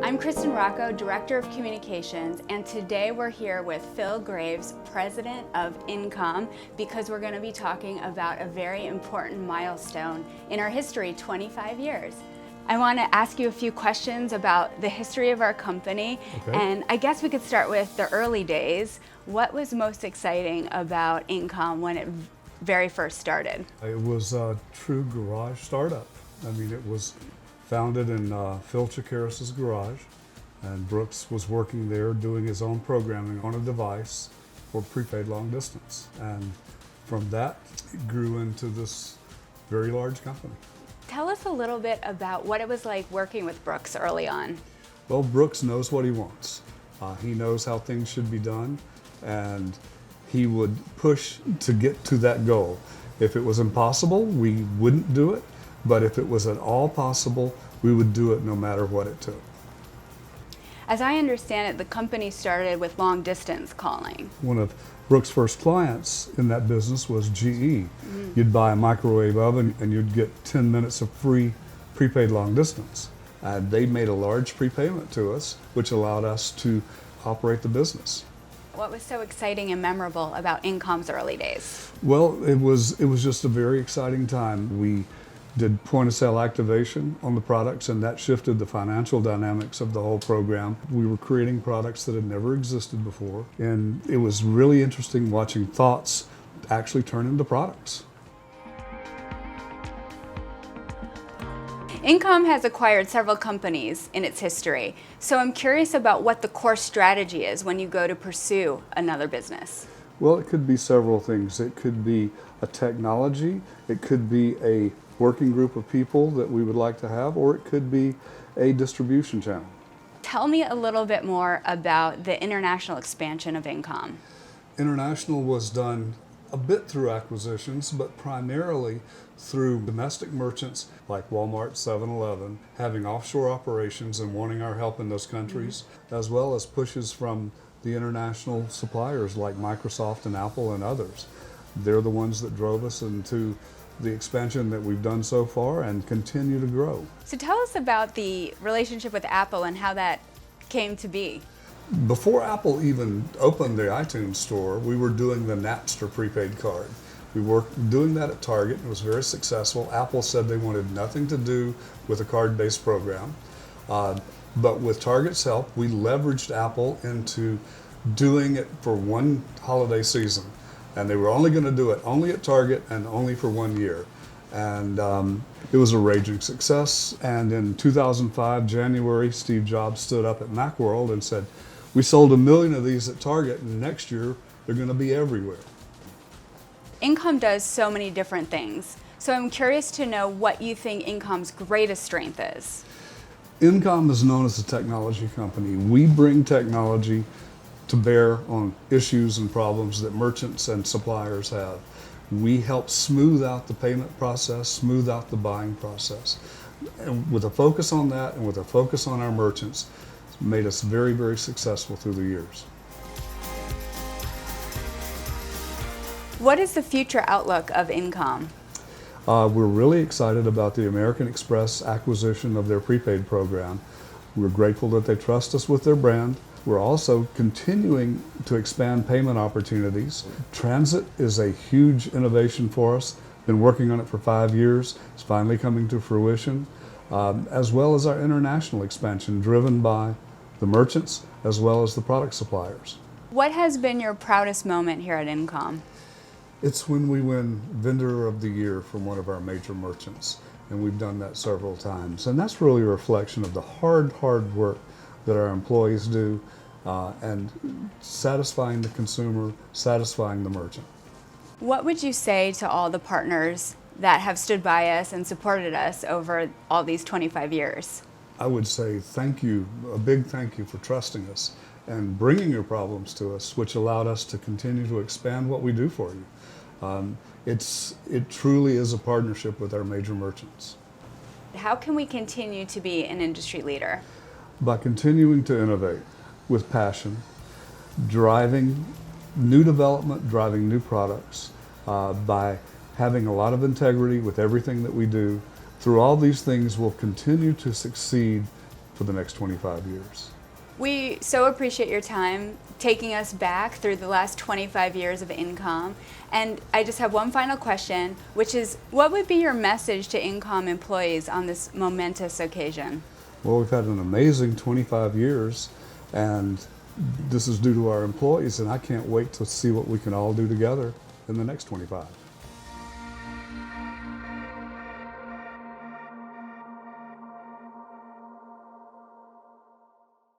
I'm Kristen Rocco, Director of Communications, and today we're here with Phil Graves, President of InComm, because we're going to be talking about a very important milestone in our history, 25 years. I want to ask you a few questions about the history of our company, and I guess we could start with the early days. What was most exciting about InComm when it very first started? It was a true garage startup. I mean, it was founded in Phil Chikaris's garage, and Brooks was working there doing his own programming on a device for prepaid long distance. And from that, it grew into this very large company. Tell us a little bit about what it was like working with Brooks early on. Well, Brooks knows what he wants. He knows how things should be done, and he would push to get to that goal. If it was impossible, we wouldn't do it. But if it was at all possible, we would do it no matter what it took. As I understand it, the company started with long distance calling. One of Brooks' first clients in that business was GE. You'd buy a microwave oven and you'd get 10 minutes of free prepaid long distance. And they made a large prepayment to us, which allowed us to operate the business. What was so exciting and memorable about InComm's early days? Well, it was just a very exciting time. We did point-of-sale activation on the products, and that shifted the financial dynamics of the whole program. We were creating products that had never existed before, and it was really interesting watching thoughts actually turn into products. InComm has acquired several companies in its history, so I'm curious about what the core strategy is when you go to pursue another business. Well, it could be several things. It could be a technology, it could be a working group of people that we would like to have, or it could be a distribution channel. Tell me a little bit more about the international expansion of InComm. International was done a bit through acquisitions, but primarily through domestic merchants like Walmart, 7-Eleven, having offshore operations and wanting our help in those countries, as well as pushes from the international suppliers like Microsoft and Apple and others. They're the ones that drove us into the expansion that we've done so far and continue to grow. So tell us about the relationship with Apple and how that came to be. Before Apple even opened the iTunes store, we were doing the Napster prepaid card. We were doing that at Target. It was very successful. Apple said they wanted nothing to do with a card-based program. But with Target's help, we leveraged Apple into doing it for one holiday season. And they were only going to do it only at Target and only for 1 year. And it was a raging success. And in 2005, January, Steve Jobs stood up at Macworld and said, "We sold 1 million of these at Target, and next year they're going to be everywhere." InComm does so many different things. So I'm curious to know what you think InComm's greatest strength is. InComm is known as a technology company. We bring technology to bear on issues and problems that merchants and suppliers have. We help smooth out the payment process, smooth out the buying process. And with a focus on that and with a focus on our merchants, it's made us very, very successful through the years. What is the future outlook of InComm? We're really excited about the American Express acquisition of their prepaid program. We're grateful that they trust us with their brand. We're also continuing to expand payment opportunities. Transit is a huge innovation for us. Been working on it for 5 years. It's finally coming to fruition, as well as our international expansion driven by the merchants as well as the product suppliers. What has been your proudest moment here at InComm? It's when we win Vendor of the Year from one of our major merchants, and we've done that several times. And that's really a reflection of the hard work that our employees do, and satisfying the consumer, satisfying the merchant. What would you say to all the partners that have stood by us and supported us over all these 25 years? I would say thank you, a big thank you for trusting us and bringing your problems to us, which allowed us to continue to expand what we do for you. It truly is a partnership with our major merchants. How can we continue to be an industry leader? By continuing to innovate with passion, driving new development, driving new products, by having a lot of integrity with everything that we do. Through all these things, we'll continue to succeed for the next 25 years. We so appreciate your time taking us back through the last 25 years of InComm. And I just have one final question, which is, what would be your message to InComm employees on this momentous occasion? Well, we've had an amazing 25 years, and this is due to our employees, and I can't wait to see what we can all do together in the next 25.